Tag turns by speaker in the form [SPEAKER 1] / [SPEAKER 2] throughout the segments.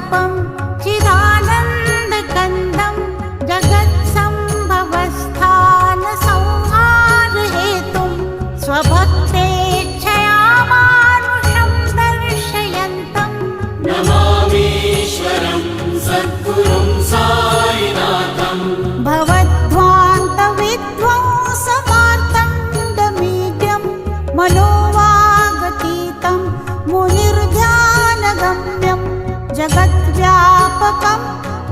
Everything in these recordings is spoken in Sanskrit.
[SPEAKER 1] स्वरूपं चिदानन्दकन्दं जगत्सम्भवस्थानसंहारहेतुं स्वभक्तेच्छया मानुषं दर्शयन्तं
[SPEAKER 2] नमामीश्वरं सद्गुरुं साईनाथं
[SPEAKER 1] भवद्ध्वान्तविध्वंसमार्तण्डमीड्यं मनोवागतीतं मुनिर्ध्यानगम्यं जगद्व्यापकं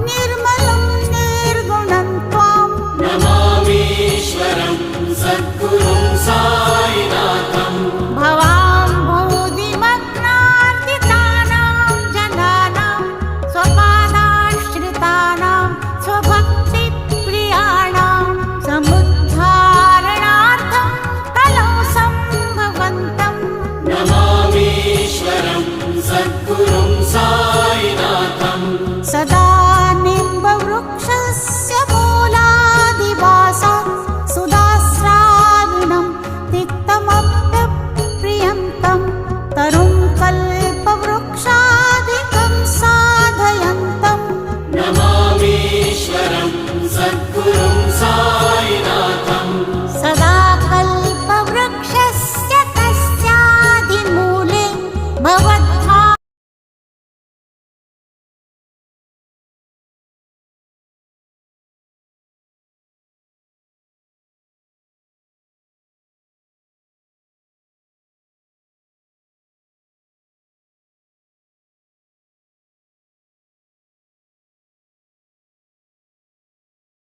[SPEAKER 1] निर्मलं निर्गुणं त्वां
[SPEAKER 2] नमामीश्वरं सद्गुरुं साईनाथं
[SPEAKER 1] भवाम्भोधिमग्नार्दितानां जनानां स्वपादाश्रितानां स्वभक्तिप्रियाणां समुद्धारणार्थं कलौ सम्भवन्तं
[SPEAKER 2] नमामीश्वरं सद्गुरुं